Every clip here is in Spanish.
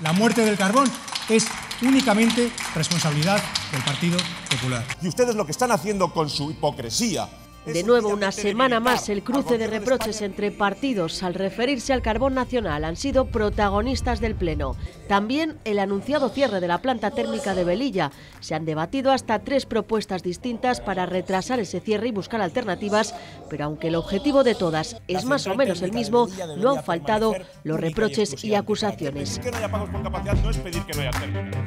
La muerte del carbón es únicamente responsabilidad del Partido Popular. Y ustedes lo que están haciendo con su hipocresía. De nuevo, una semana más, el cruce de reproches entre partidos al referirse al carbón nacional han sido protagonistas del Pleno. También el anunciado cierre de la planta térmica de Velilla. Se han debatido hasta 3 propuestas distintas para retrasar ese cierre y buscar alternativas, pero aunque el objetivo de todas es más o menos el mismo, no han faltado los reproches y acusaciones. Que no haya pagos por capacidad no es pedir que no haya térmica.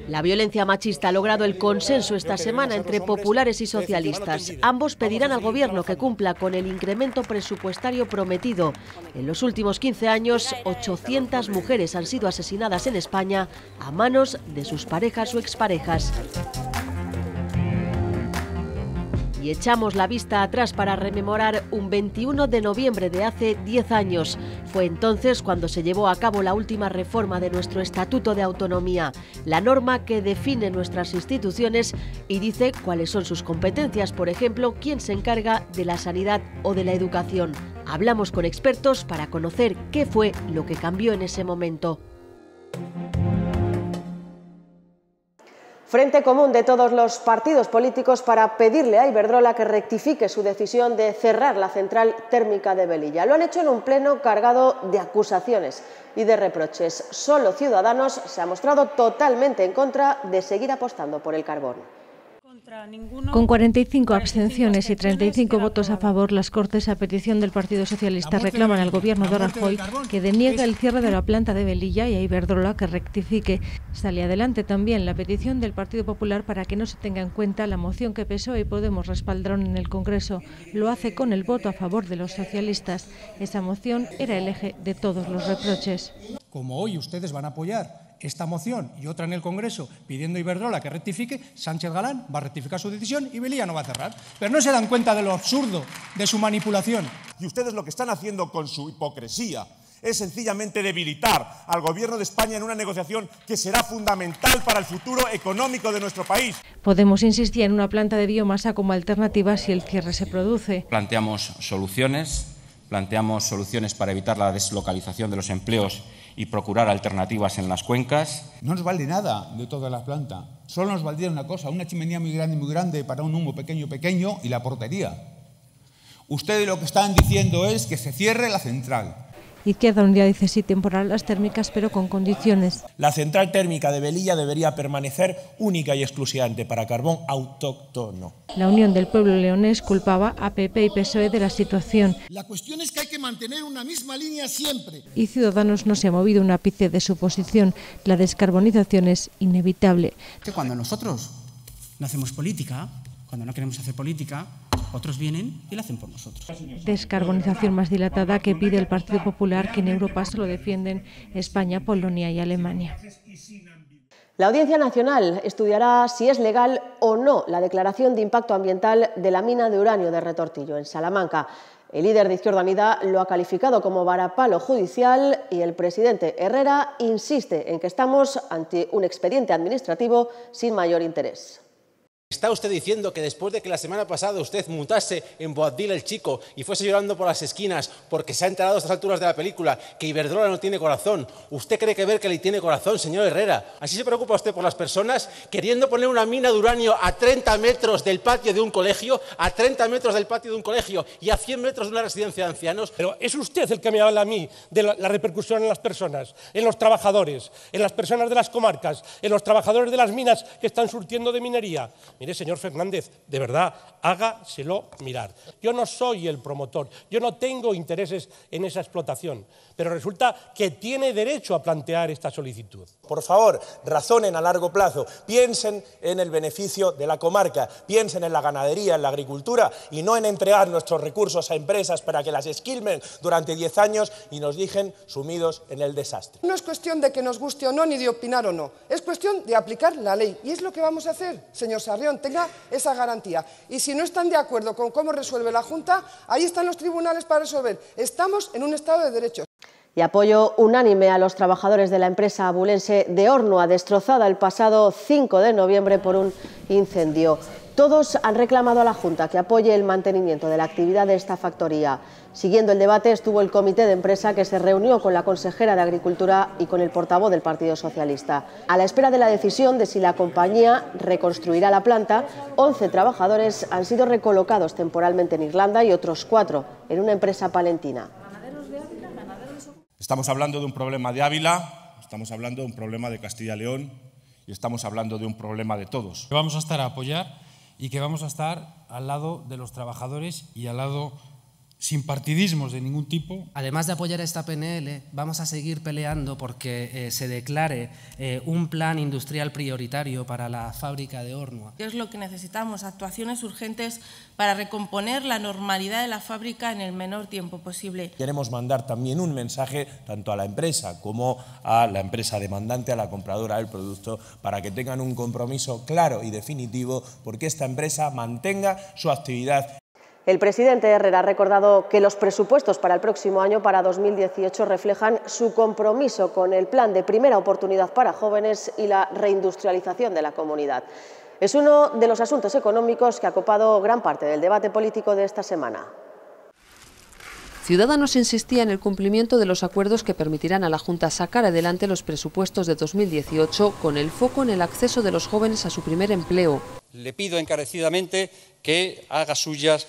La violencia machista ha logrado el consenso esta semana entre populares y socialistas. Ambos pedirán al Gobierno que cumpla con el incremento presupuestario prometido. En los últimos 15 años, 800 mujeres han sido asesinadas en España a manos de sus parejas o exparejas. Y echamos la vista atrás para rememorar un 21 de noviembre de hace 10 años. Fue entonces cuando se llevó a cabo la última reforma de nuestro Estatuto de Autonomía, la norma que define nuestras instituciones y dice cuáles son sus competencias, por ejemplo, quién se encarga de la sanidad o de la educación. Hablamos con expertos para conocer qué fue lo que cambió en ese momento. Frente común de todos los partidos políticos para pedirle a Iberdrola que rectifique su decisión de cerrar la central térmica de Velilla. Lo han hecho en un pleno cargado de acusaciones y de reproches. Solo Ciudadanos se ha mostrado totalmente en contra de seguir apostando por el carbón. Con 45 abstenciones y 35 votos a favor, las Cortes, a petición del Partido Socialista, reclaman al Gobierno de Rajoy que deniegue el cierre de la planta de Velilla y a Iberdrola que rectifique. Sale adelante también la petición del Partido Popular para que no se tenga en cuenta la moción que PSOE y Podemos respaldaron en el Congreso. Lo hace con el voto a favor de los socialistas. Esa moción era el eje de todos los reproches. Como hoy ustedes van a apoyar esta moción y otra en el Congreso pidiendo a Iberdrola que rectifique, Sánchez Galán va a rectificar su decisión y Velilla no va a cerrar. Pero no se dan cuenta de lo absurdo de su manipulación. Y ustedes lo que están haciendo con su hipocresía es sencillamente debilitar al Gobierno de España en una negociación que será fundamental para el futuro económico de nuestro país. Podemos insistir en una planta de biomasa como alternativa si el cierre se produce. Planteamos soluciones para evitar la deslocalización de los empleos y procurar alternativas en las cuencas. No nos vale nada de toda la planta. Solo nos valdría una cosa, una chimenea muy grande para un humo pequeño y la portería. Ustedes lo que están diciendo es que se cierre la central. Izquierda Unida dice sí temporal las térmicas, pero con condiciones. La central térmica de Velilla debería permanecer única y exclusivamente para carbón autóctono. La Unión del Pueblo Leonés culpaba a PP y PSOE de la situación. La cuestión es que hay que mantener una misma línea siempre. Y Ciudadanos no se ha movido un ápice de su posición. La descarbonización es inevitable. Que cuando nosotros no hacemos política, cuando no queremos hacer política, otros vienen y la hacen por nosotros. Descarbonización más dilatada que pide el Partido Popular, que en Europa solo defienden España, Polonia y Alemania. La Audiencia Nacional estudiará si es legal o no la declaración de impacto ambiental de la mina de uranio de Retortillo, en Salamanca. El líder de Izquierda Unida lo ha calificado como varapalo judicial y el presidente Herrera insiste en que estamos ante un expediente administrativo sin mayor interés. ¿Está usted diciendo que después de que la semana pasada usted mutase en Boabdil el Chico y fuese llorando por las esquinas porque se ha enterado a estas alturas de la película que Iberdrola no tiene corazón, usted cree que Berkeley tiene corazón, señor Herrera? ¿Así se preocupa usted por las personas queriendo poner una mina de uranio a 30 metros del patio de un colegio, a 30 metros del patio de un colegio y a 100 metros de una residencia de ancianos? Pero es usted el que me habla a mí de la repercusión en las personas, en los trabajadores, en las personas de las comarcas, en los trabajadores de las minas que están surtiendo de minería. Mire, señor Fernández, de verdad, hágaselo mirar. Yo no soy el promotor, yo no tengo intereses en esa explotación, pero resulta que tiene derecho a plantear esta solicitud. Por favor, razonen a largo plazo, piensen en el beneficio de la comarca, piensen en la ganadería, en la agricultura y no en entregar nuestros recursos a empresas para que las esquilmen durante 10 años y nos dejen sumidos en el desastre. No es cuestión de que nos guste o no, ni de opinar o no, es cuestión de aplicar la ley y es lo que vamos a hacer, señor Sarrión, tenga esa garantía. Y si no están de acuerdo con cómo resuelve la Junta, ahí están los tribunales para resolver. Estamos en un Estado de Derecho. Y apoyo unánime a los trabajadores de la empresa abulense de Ornua, destrozada el pasado 5 de noviembre por un incendio. Todos han reclamado a la Junta que apoye el mantenimiento de la actividad de esta factoría. Siguiendo el debate estuvo el comité de empresa que se reunió con la consejera de Agricultura y con el portavoz del Partido Socialista. A la espera de la decisión de si la compañía reconstruirá la planta, 11 trabajadores han sido recolocados temporalmente en Irlanda y otros 4 en una empresa palentina. Estamos hablando de un problema de Ávila, estamos hablando de un problema de Castilla y León y estamos hablando de un problema de todos. Vamos a estar a apoyar y que vamos a estar al lado de los trabajadores y al lado sin partidismos de ningún tipo. Además de apoyar esta PNL, vamos a seguir peleando porque se declare un plan industrial prioritario para la fábrica de Ornua. ¿Qué es lo que necesitamos? Actuaciones urgentes para recomponer la normalidad de la fábrica en el menor tiempo posible. Queremos mandar también un mensaje tanto a la empresa como a la empresa demandante, a la compradora del producto, para que tengan un compromiso claro y definitivo porque esta empresa mantenga su actividad. El presidente Herrera ha recordado que los presupuestos para el próximo año, para 2018, reflejan su compromiso con el plan de primera oportunidad para jóvenes y la reindustrialización de la comunidad. Es uno de los asuntos económicos que ha copado gran parte del debate político de esta semana. Ciudadanos insistía en el cumplimiento de los acuerdos que permitirán a la Junta sacar adelante los presupuestos de 2018 con el foco en el acceso de los jóvenes a su primer empleo. Le pido encarecidamente que haga suyas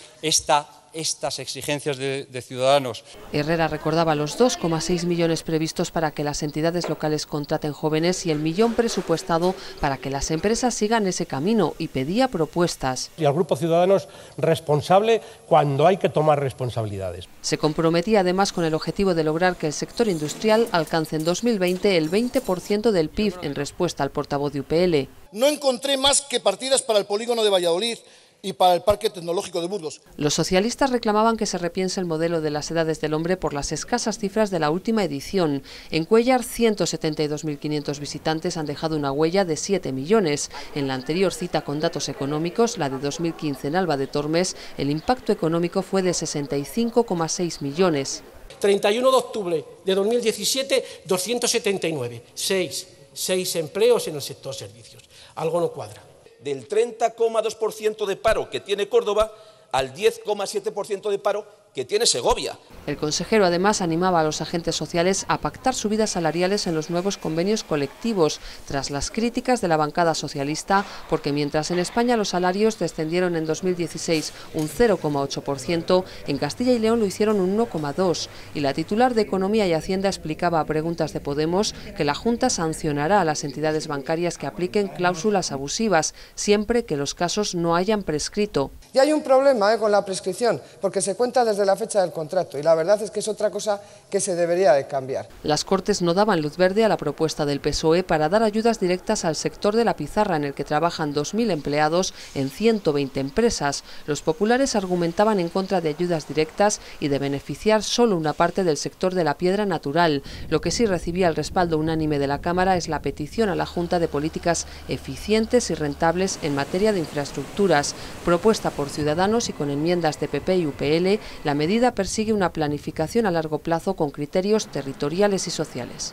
estas exigencias de Ciudadanos. Herrera recordaba los 2,6 millones previstos para que las entidades locales contraten jóvenes y el millón presupuestado para que las empresas sigan ese camino y pedía propuestas. Y al Grupo Ciudadanos responsable cuando hay que tomar responsabilidades. Se comprometía además con el objetivo de lograr que el sector industrial alcance en 2020 el 20% del PIB, en respuesta al portavoz de UPL. No encontré más que partidas para el polígono de Valladolid y para el Parque Tecnológico de Burgos. Los socialistas reclamaban que se repiense el modelo de las edades del hombre por las escasas cifras de la última edición. En Cuéllar, 172.500 visitantes han dejado una huella de 7 millones. En la anterior cita con datos económicos, la de 2015 en Alba de Tormes, el impacto económico fue de 65,6 millones. 31 de octubre de 2017, 279. 6 empleos en el sector servicios. Algo no cuadra. Del 30,2% de paro que tiene Córdoba al 10,7% de paro que tiene Segovia. El consejero además animaba a los agentes sociales a pactar subidas salariales en los nuevos convenios colectivos, tras las críticas de la bancada socialista, porque mientras en España los salarios descendieron en 2016 un 0,8%, en Castilla y León lo hicieron un 1,2%, y la titular de Economía y Hacienda explicaba a preguntas de Podemos que la Junta sancionará a las entidades bancarias que apliquen cláusulas abusivas, siempre que los casos no hayan prescrito. Y hay un problema con la prescripción, porque se cuenta desde la fecha del contrato y la verdad es que es otra cosa que se debería de cambiar. Las Cortes no daban luz verde a la propuesta del PSOE para dar ayudas directas al sector de la pizarra, en el que trabajan 2.000 empleados en 120 empresas. Los populares argumentaban en contra de ayudas directas y de beneficiar solo una parte del sector de la piedra natural. Lo que sí recibía el respaldo unánime de la Cámara es la petición a la Junta de políticas eficientes y rentables en materia de infraestructuras, propuesta por Ciudadanos y con enmiendas de PP y UPL. La medida persigue una planificación a largo plazo con criterios territoriales y sociales.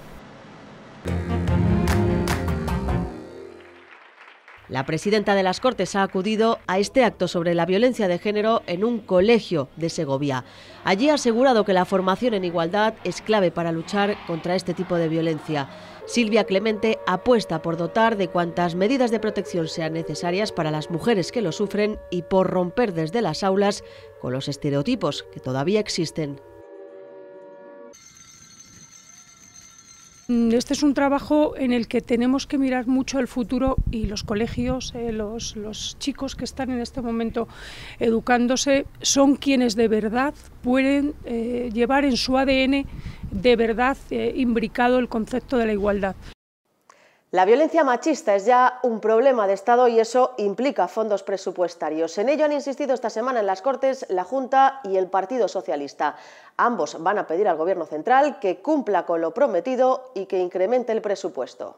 La presidenta de las Cortes ha acudido a este acto sobre la violencia de género en un colegio de Segovia. Allí ha asegurado que la formación en igualdad es clave para luchar contra este tipo de violencia. Silvia Clemente apuesta por dotar de cuantas medidas de protección sean necesarias para las mujeres que lo sufren y por romper desde las aulas con los estereotipos que todavía existen. Este es un trabajo en el que tenemos que mirar mucho el futuro y los colegios, los chicos que están en este momento educándose, son quienes de verdad pueden llevar en su ADN de verdad imbricado el concepto de la igualdad. La violencia machista es ya un problema de Estado y eso implica fondos presupuestarios. En ello han insistido esta semana en las Cortes la Junta y el Partido Socialista. Ambos van a pedir al Gobierno central que cumpla con lo prometido y que incremente el presupuesto.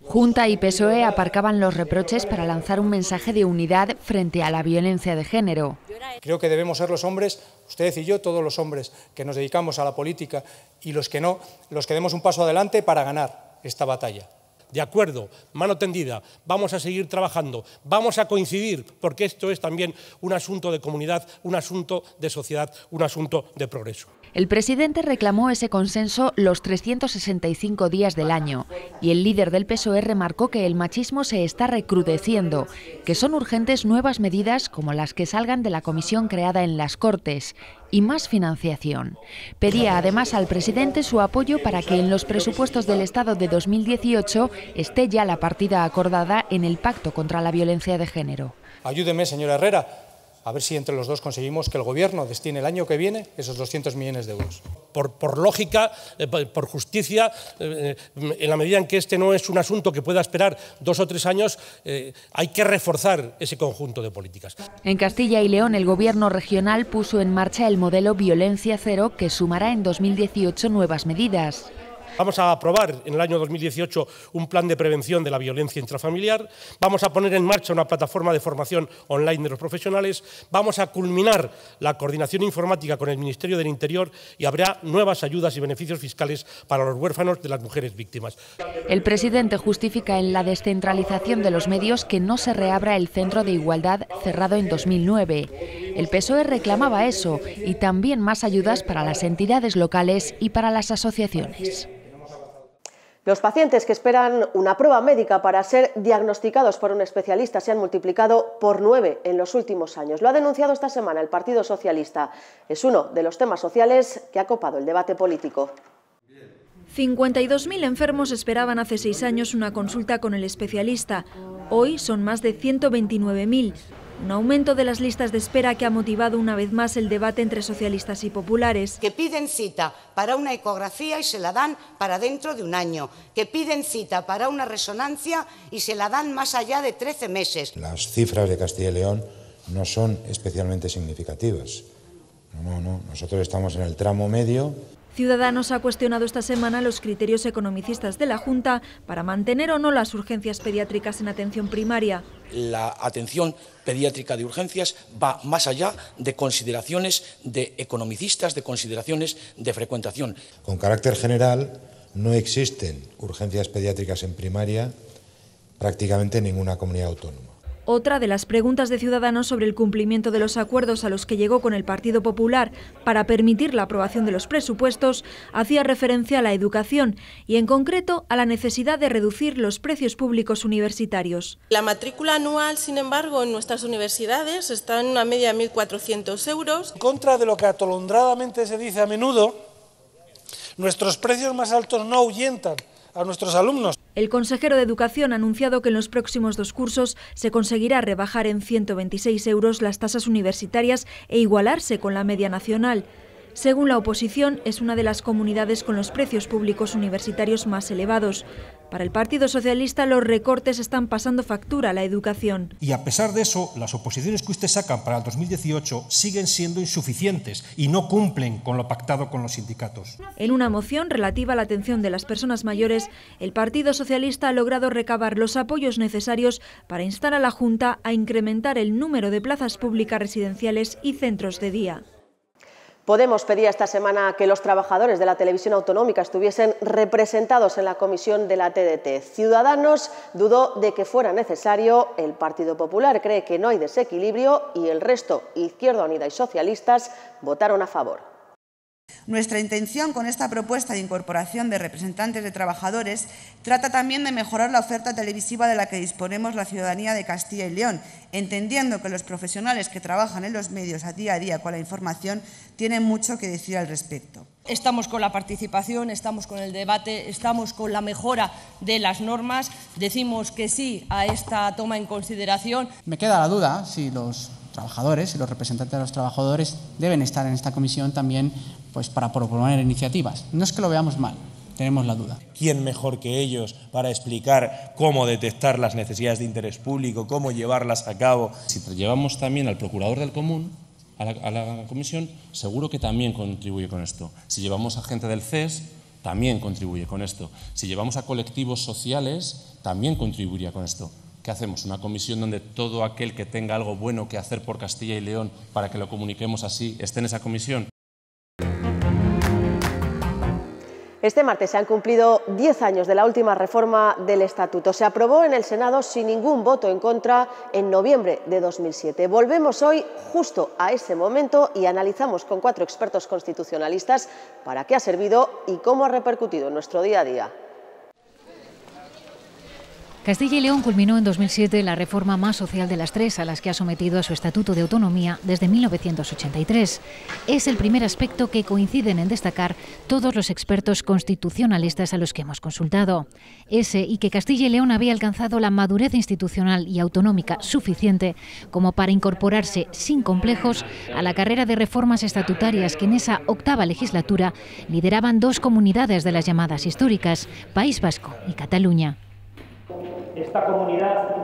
Junta y PSOE aparcaban los reproches para lanzar un mensaje de unidad frente a la violencia de género. Creo que debemos ser los hombres, ustedes y yo, todos los hombres que nos dedicamos a la política y los que no, los que demos un paso adelante para ganar esta batalla. de acuerdo, mano tendida, vamos a seguir trabajando, vamos a coincidir, porque esto es también un asunto de comunidad, un asunto de sociedad, un asunto de progreso. El presidente reclamó ese consenso los 365 días del año y el líder del PSOE remarcó que el machismo se está recrudeciendo, que son urgentes nuevas medidas como las que salgan de la comisión creada en las Cortes y más financiación. Pedía además al presidente su apoyo para que en los presupuestos del Estado de 2018 esté ya la partida acordada en el Pacto contra la Violencia de Género. Ayúdeme, señora Herrera, a ver si entre los dos conseguimos que el Gobierno destine el año que viene esos 200 millones de euros. Por lógica, por justicia, en la medida en que este no es un asunto que pueda esperar 2 o 3 años, hay que reforzar ese conjunto de políticas. En Castilla y León, el Gobierno regional puso en marcha el modelo Violencia Cero, que sumará en 2018 nuevas medidas. Vamos a aprobar en el año 2018 un plan de prevención de la violencia intrafamiliar, vamos a poner en marcha una plataforma de formación online de los profesionales, vamos a culminar la coordinación informática con el Ministerio del Interior y habrá nuevas ayudas y beneficios fiscales para los huérfanos de las mujeres víctimas. El presidente justifica en la descentralización de los medios que no se reabra el Centro de Igualdad cerrado en 2009. El PSOE reclamaba eso y también más ayudas para las entidades locales y para las asociaciones. Los pacientes que esperan una prueba médica para ser diagnosticados por un especialista se han multiplicado por 9 en los últimos años. Lo ha denunciado esta semana el Partido Socialista. Es uno de los temas sociales que ha copado el debate político. 52.000 enfermos esperaban hace 6 años una consulta con el especialista. Hoy son más de 129.000. Un aumento de las listas de espera que ha motivado una vez más el debate entre socialistas y populares. Que piden cita para una ecografía y se la dan para dentro de un año. Que piden cita para una resonancia y se la dan más allá de 13 meses. Las cifras de Castilla y León no son especialmente significativas. No. Nosotros estamos en el tramo medio. Ciudadanos ha cuestionado esta semana los criterios economicistas de la Junta para mantener o no las urgencias pediátricas en atención primaria. La atención pediátrica de urgencias va más allá de consideraciones de economicistas, de consideraciones de frecuentación. Con carácter general, no existen urgencias pediátricas en primaria prácticamente en ninguna comunidad autónoma. Otra de las preguntas de Ciudadanos sobre el cumplimiento de los acuerdos a los que llegó con el Partido Popular para permitir la aprobación de los presupuestos hacía referencia a la educación y, en concreto, a la necesidad de reducir los precios públicos universitarios. La matrícula anual, sin embargo, en nuestras universidades está en una media de 1.400 euros. En contra de lo que atolondradamente se dice a menudo, nuestros precios más altos no ahuyentan a nuestros alumnos. El consejero de Educación ha anunciado que en los próximos 2 cursos se conseguirá rebajar en 126 euros las tasas universitarias e igualarse con la media nacional. Según la oposición, es una de las comunidades con los precios públicos universitarios más elevados. Para el Partido Socialista, los recortes están pasando factura a la educación. Y a pesar de eso, las oposiciones que usted sacan para el 2018 siguen siendo insuficientes y no cumplen con lo pactado con los sindicatos. En una moción relativa a la atención de las personas mayores, el Partido Socialista ha logrado recabar los apoyos necesarios para instar a la Junta a incrementar el número de plazas públicas residenciales y centros de día. Podemos pedía esta semana que los trabajadores de la televisión autonómica estuviesen representados en la comisión de la TDT. Ciudadanos dudó de que fuera necesario, el Partido Popular cree que no hay desequilibrio y el resto, Izquierda Unida y socialistas, votaron a favor. Nuestra intención con esta propuesta de incorporación de representantes de trabajadores trata también de mejorar la oferta televisiva de la que disponemos la ciudadanía de Castilla y León, entendiendo que los profesionales que trabajan en los medios a día con la información tienen mucho que decir al respecto. Estamos con la participación, estamos con el debate, estamos con la mejora de las normas, decimos que sí a esta toma en consideración. Me queda la duda si los trabajadores y los representantes de los trabajadores deben estar en esta comisión también pues, para proponer iniciativas. No es que lo veamos mal, tenemos la duda. ¿Quién mejor que ellos para explicar cómo detectar las necesidades de interés público, cómo llevarlas a cabo? Si llevamos también al procurador del común a la comisión, seguro que también contribuye con esto. Si llevamos a gente del CES, también contribuye con esto. Si llevamos a colectivos sociales, también contribuiría con esto. ¿Qué hacemos? Una comisión donde todo aquel que tenga algo bueno que hacer por Castilla y León para que lo comuniquemos así, esté en esa comisión. Este martes se han cumplido 10 años de la última reforma del Estatuto. Se aprobó en el Senado sin ningún voto en contra en noviembre de 2007. Volvemos hoy justo a ese momento y analizamos con 4 expertos constitucionalistas para qué ha servido y cómo ha repercutido en nuestro día a día. Castilla y León culminó en 2007 la reforma más social de las 3 a las que ha sometido a su Estatuto de Autonomía desde 1983. Es el primer aspecto que coinciden en destacar todos los expertos constitucionalistas a los que hemos consultado. Ese y que Castilla y León había alcanzado la madurez institucional y autonómica suficiente como para incorporarse sin complejos a la carrera de reformas estatutarias que en esa octava legislatura lideraban 2 comunidades de las llamadas históricas, País Vasco y Cataluña. Esta comunidad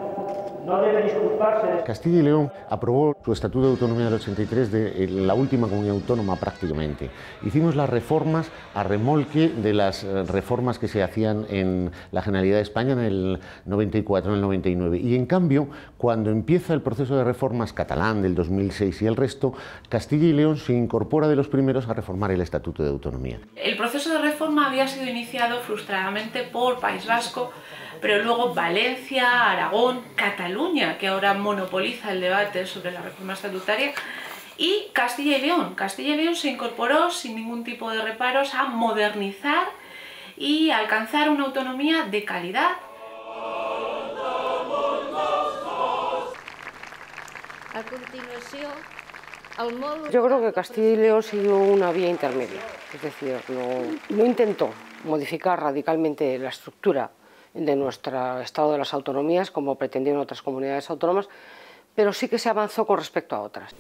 no debe disculparse. Castilla y León aprobó su Estatuto de Autonomía del 83 de la última comunidad autónoma prácticamente. Hicimos las reformas a remolque de las reformas que se hacían en la Generalidad de España en el 94, en el 99. Y en cambio, cuando empieza el proceso de reformas catalán del 2006 y el resto, Castilla y León se incorpora de los primeros a reformar el Estatuto de Autonomía. El proceso de reforma había sido iniciado frustradamente por País Vasco, pero luego Valencia, Aragón, Cataluña, que ahora monopoliza el debate sobre la reforma estatutaria, y Castilla y León. Castilla y León se incorporó sin ningún tipo de reparos a modernizar y alcanzar una autonomía de calidad. A continuación, yo creo que Castilla y León siguió una vía intermedia, es decir, no intentó modificar radicalmente la estructura de nuestro Estado de las Autonomías, como pretendieron otras comunidades autónomas, pero sí que se avanzó con respecto a otras.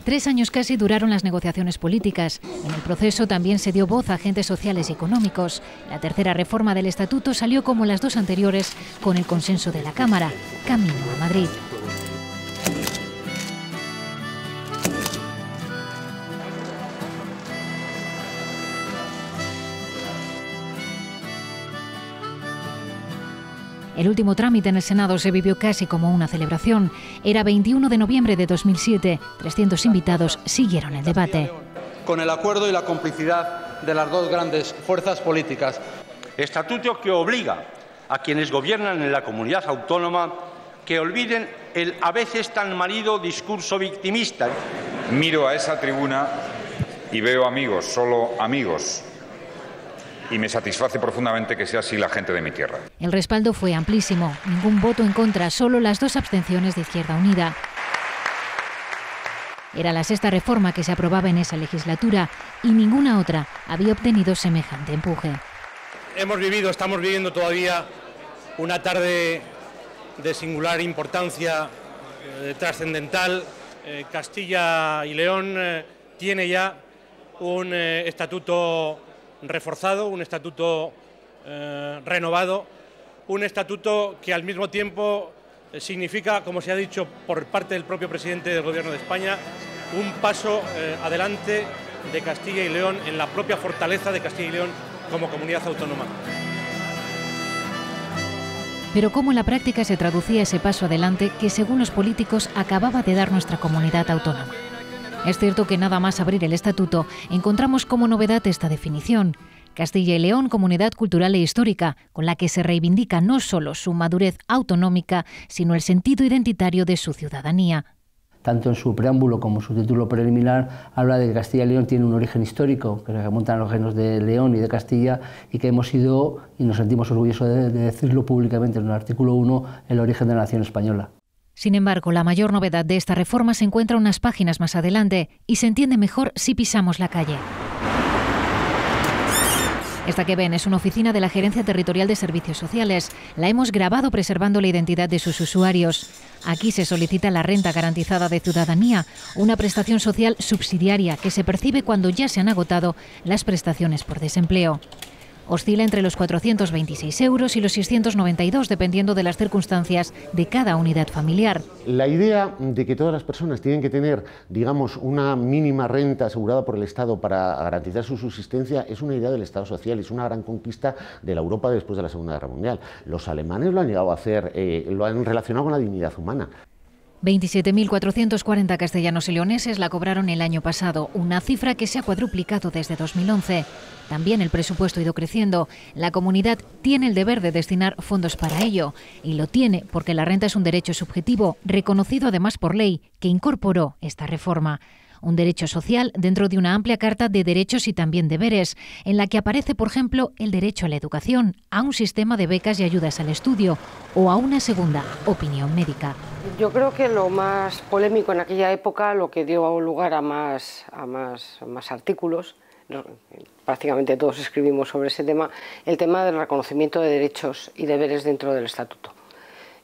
3 años casi duraron las negociaciones políticas. En el proceso también se dio voz a agentes sociales y económicos. La tercera reforma del Estatuto salió como las 2 anteriores con el consenso de la Cámara, camino a Madrid. El último trámite en el Senado se vivió casi como una celebración. Era 21 de noviembre de 2007. 300 invitados siguieron el debate. Con el acuerdo y la complicidad de las 2 grandes fuerzas políticas. Estatuto que obliga a quienes gobiernan en la comunidad autónoma que olviden el a veces tan manido discurso victimista. Miro a esa tribuna y veo amigos, solo amigos. Y me satisface profundamente que sea así la gente de mi tierra. El respaldo fue amplísimo, ningún voto en contra, solo las 2 abstenciones de Izquierda Unida. Era la 6ª reforma que se aprobaba en esa legislatura y ninguna otra había obtenido semejante empuje. Estamos viviendo todavía una tarde de singular importancia, trascendental. Castilla y León tiene ya un estatuto reforzado, un estatuto renovado, un estatuto que al mismo tiempo significa, como se ha dicho por parte del propio presidente del Gobierno de España, un paso adelante de Castilla y León en la propia fortaleza de Castilla y León como comunidad autónoma. Pero ¿cómo en la práctica se traducía ese paso adelante que, según los políticos, acababa de dar nuestra comunidad autónoma? Es cierto que nada más abrir el Estatuto encontramos como novedad esta definición. Castilla y León, comunidad cultural e histórica, con la que se reivindica no solo su madurez autonómica, sino el sentido identitario de su ciudadanía. Tanto en su preámbulo como en su título preliminar, habla de que Castilla y León tiene un origen histórico, que se remonta a los reinos de León y de Castilla, y que hemos sido, y nos sentimos orgullosos de decirlo públicamente en el artículo 1, el origen de la nación española. Sin embargo, la mayor novedad de esta reforma se encuentra unas páginas más adelante y se entiende mejor si pisamos la calle. Esta que ven es una oficina de la Gerencia Territorial de Servicios Sociales. La hemos grabado preservando la identidad de sus usuarios. Aquí se solicita la renta garantizada de ciudadanía, una prestación social subsidiaria que se percibe cuando ya se han agotado las prestaciones por desempleo. Oscila entre los 426 euros y los 692, dependiendo de las circunstancias de cada unidad familiar. La idea de que todas las personas tienen que tener, digamos, una mínima renta asegurada por el Estado para garantizar su subsistencia es una idea del Estado social, es una gran conquista de la Europa después de la Segunda Guerra Mundial. Los alemanes lo han llegado a hacer, lo han relacionado con la dignidad humana. 27.440 castellanos y leoneses la cobraron el año pasado, una cifra que se ha cuadruplicado desde 2011. También el presupuesto ha ido creciendo. La comunidad tiene el deber de destinar fondos para ello, y lo tiene porque la renta es un derecho subjetivo, reconocido además por ley, que incorporó esta reforma. Un derecho social dentro de una amplia carta de derechos y también deberes, en la que aparece, por ejemplo, el derecho a la educación, a un sistema de becas y ayudas al estudio o a una segunda opinión médica. Yo creo que lo más polémico en aquella época, lo que dio lugar a más artículos, prácticamente todos escribimos sobre ese tema, el tema del reconocimiento de derechos y deberes dentro del Estatuto.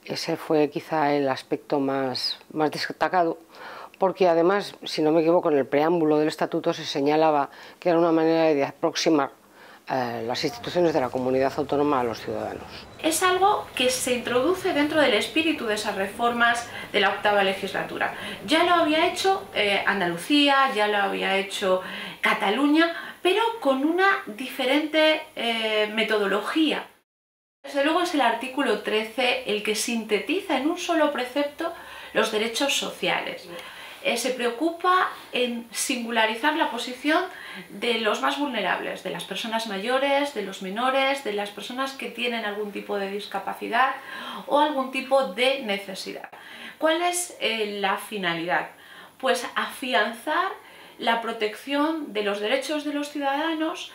Ese fue quizá el aspecto más destacado, porque además, si no me equivoco, en el preámbulo del Estatuto se señalaba que era una manera de aproximar las instituciones de la comunidad autónoma a los ciudadanos. Es algo que se introduce dentro del espíritu de esas reformas de la octava legislatura. Ya lo había hecho Andalucía, ya lo había hecho Cataluña, pero con una diferente metodología. Desde luego es el artículo 13 el que sintetiza en un solo precepto los derechos sociales. Se preocupa en singularizar la posición de los más vulnerables, de las personas mayores, de los menores, de las personas que tienen algún tipo de discapacidad o algún tipo de necesidad. ¿Cuál es la finalidad? Pues afianzar la protección de los derechos de los ciudadanos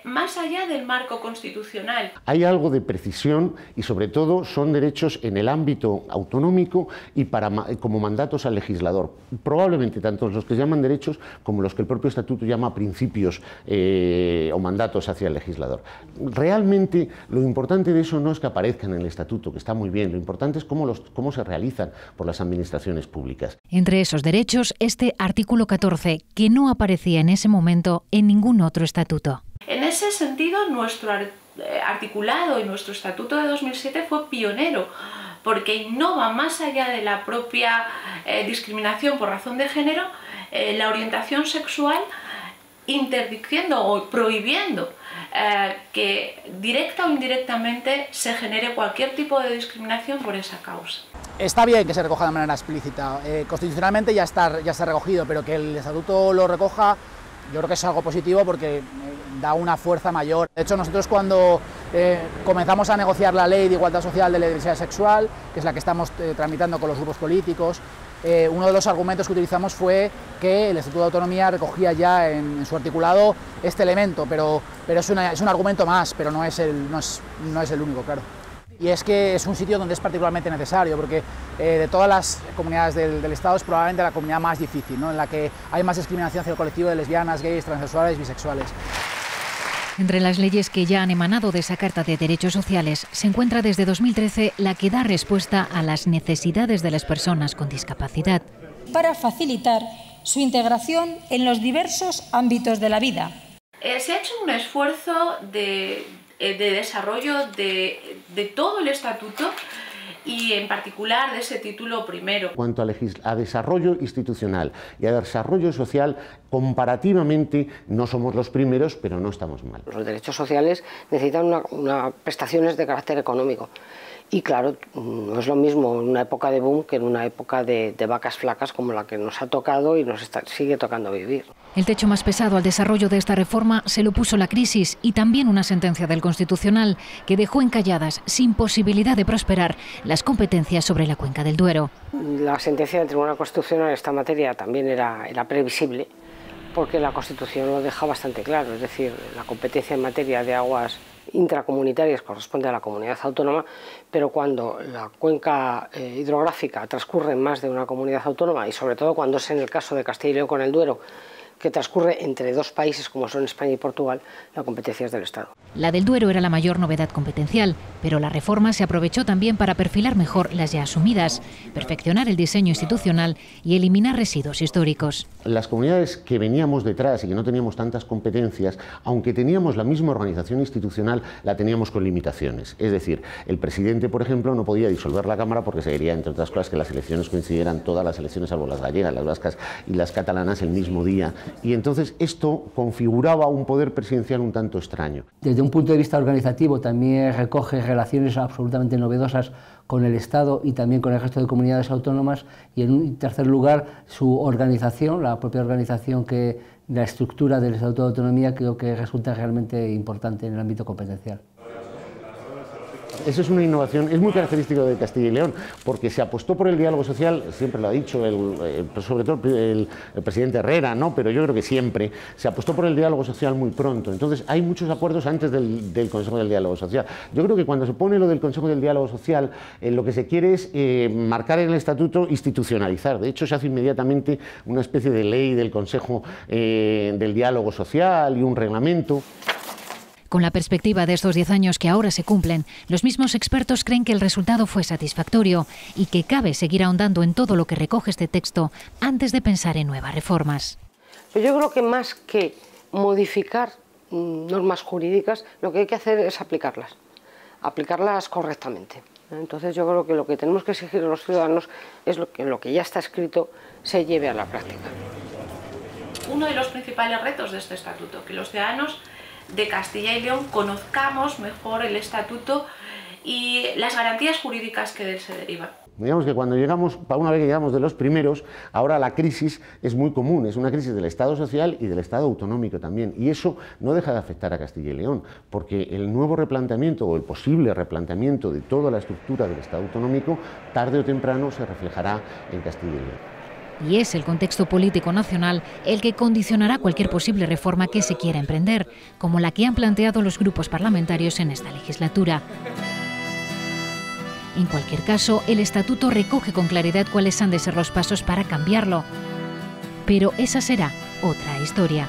más allá del marco constitucional. Hay algo de precisión y sobre todo son derechos en el ámbito autonómico y como mandatos al legislador. Probablemente tanto los que se llaman derechos como los que el propio estatuto llama principios o mandatos hacia el legislador. Realmente lo importante de eso no es que aparezcan en el estatuto, que está muy bien, lo importante es cómo se realizan por las administraciones públicas. Entre esos derechos, este artículo 14, que no aparecía en ese momento en ningún otro estatuto. En ese sentido, nuestro articulado y nuestro estatuto de 2007 fue pionero, porque innova más allá de la propia discriminación por razón de género, la orientación sexual, interdiciendo o prohibiendo que directa o indirectamente se genere cualquier tipo de discriminación por esa causa. Está bien que se recoja de manera explícita, constitucionalmente ya está recogido, pero que el estatuto lo recoja, yo creo que es algo positivo porque da una fuerza mayor. De hecho, nosotros cuando comenzamos a negociar la ley de igualdad social de la diversidad sexual, que es la que estamos tramitando con los grupos políticos, uno de los argumentos que utilizamos fue que el Estatuto de Autonomía recogía ya en su articulado este elemento, pero es un argumento más, pero no es el único, claro. Y es que es un sitio donde es particularmente necesario, porque de todas las comunidades del Estado es probablemente la comunidad más difícil, ¿no? En la que hay más discriminación hacia el colectivo de lesbianas, gays, transexuales, bisexuales. Entre las leyes que ya han emanado de esa Carta de Derechos Sociales se encuentra desde 2013 la que da respuesta a las necesidades de las personas con discapacidad. Para facilitar su integración en los diversos ámbitos de la vida. Se ha hecho un esfuerzo de desarrollo de todo el estatuto y en particular de ese título primero. En cuanto a desarrollo institucional y a desarrollo social, comparativamente no somos los primeros, pero no estamos mal. Los derechos sociales necesitan unas prestaciones de carácter económico. Y claro, no es lo mismo en una época de boom que en una época de vacas flacas como la que nos ha tocado y nos sigue tocando vivir. El techo más pesado al desarrollo de esta reforma se lo puso la crisis y también una sentencia del Constitucional que dejó encalladas, sin posibilidad de prosperar, las competencias sobre la cuenca del Duero. La sentencia del Tribunal Constitucional en esta materia también era previsible, porque la Constitución lo deja bastante claro, es decir, la competencia en materia de aguas intracomunitarias corresponde a la comunidad autónoma, pero cuando la cuenca hidrográfica transcurre en más de una comunidad autónoma y sobre todo cuando es en el caso de Castilla y León con el Duero, que transcurre entre dos países como son España y Portugal, la competencia es del Estado. La del Duero era la mayor novedad competencial, pero la reforma se aprovechó también para perfilar mejor las ya asumidas, perfeccionar el diseño institucional y eliminar residuos históricos. Las comunidades que veníamos detrás y que no teníamos tantas competencias, aunque teníamos la misma organización institucional, la teníamos con limitaciones. Es decir, el presidente, por ejemplo, no podía disolver la Cámara porque se quería, entre otras cosas, que las elecciones coincidieran todas las elecciones, salvo las gallegas, las vascas y las catalanas, el mismo día y entonces esto configuraba un poder presidencial un tanto extraño. Desde un punto de vista organizativo también recoge relaciones absolutamente novedosas con el Estado y también con el resto de comunidades autónomas, y en tercer lugar su organización, la propia organización la estructura del Estatuto de Autonomía creo que resulta realmente importante en el ámbito competencial. Eso es una innovación, es muy característico de Castilla y León, porque se apostó por el diálogo social, siempre lo ha dicho, sobre todo el presidente Herrera, ¿no? Pero yo creo que siempre se apostó por el diálogo social muy pronto. Entonces hay muchos acuerdos antes del Consejo del Diálogo Social. Yo creo que cuando se pone lo del Consejo del Diálogo Social, lo que se quiere es marcar en el Estatuto, institucionalizar. De hecho, se hace inmediatamente una especie de ley del Consejo del Diálogo Social y un reglamento. Con la perspectiva de estos 10 años que ahora se cumplen, los mismos expertos creen que el resultado fue satisfactorio y que cabe seguir ahondando en todo lo que recoge este texto antes de pensar en nuevas reformas. Yo creo que más que modificar normas jurídicas, lo que hay que hacer es aplicarlas correctamente. Entonces yo creo que lo que tenemos que exigir a los ciudadanos es lo que ya está escrito se lleve a la práctica. Uno de los principales retos de este estatuto, que los ciudadanos de Castilla y León conozcamos mejor el estatuto y las garantías jurídicas que de él se derivan. Digamos que cuando llegamos, una vez que llegamos de los primeros, ahora la crisis es muy común, es una crisis del Estado social y del Estado autonómico también, y eso no deja de afectar a Castilla y León, porque el nuevo replanteamiento o el posible replanteamiento de toda la estructura del Estado autonómico, tarde o temprano se reflejará en Castilla y León. Y es el contexto político nacional el que condicionará cualquier posible reforma que se quiera emprender, como la que han planteado los grupos parlamentarios en esta legislatura. En cualquier caso, el Estatuto recoge con claridad cuáles han de ser los pasos para cambiarlo. Pero esa será otra historia.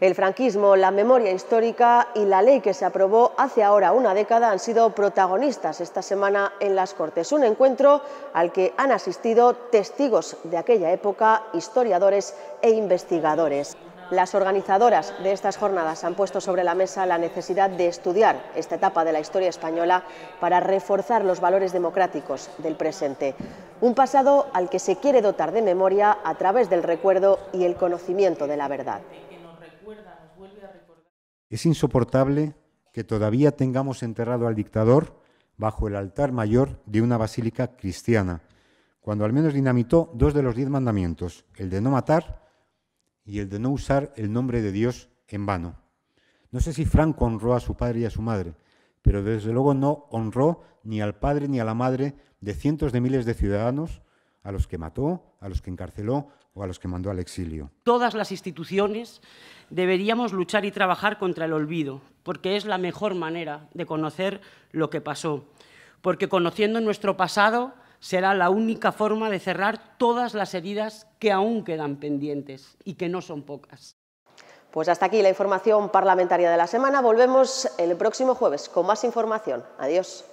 El franquismo, la memoria histórica y la ley que se aprobó hace ahora una década han sido protagonistas esta semana en las Cortes. Un encuentro al que han asistido testigos de aquella época, historiadores e investigadores. Las organizadoras de estas jornadas han puesto sobre la mesa la necesidad de estudiar esta etapa de la historia española para reforzar los valores democráticos del presente. Un pasado al que se quiere dotar de memoria a través del recuerdo y el conocimiento de la verdad. Es insoportable que todavía tengamos enterrado al dictador bajo el altar mayor de una basílica cristiana, cuando al menos dinamitó 2 de los 10 mandamientos, el de no matar y el de no usar el nombre de Dios en vano. No sé si Franco honró a su padre y a su madre, pero desde luego no honró ni al padre ni a la madre de cientos de miles de ciudadanos a los que mató, a los que encarceló o a los que mandó al exilio. Todas las instituciones deberíamos luchar y trabajar contra el olvido, porque es la mejor manera de conocer lo que pasó, porque conociendo nuestro pasado será la única forma de cerrar todas las heridas que aún quedan pendientes y que no son pocas. Pues hasta aquí la información parlamentaria de la semana. Volvemos el próximo jueves con más información. Adiós.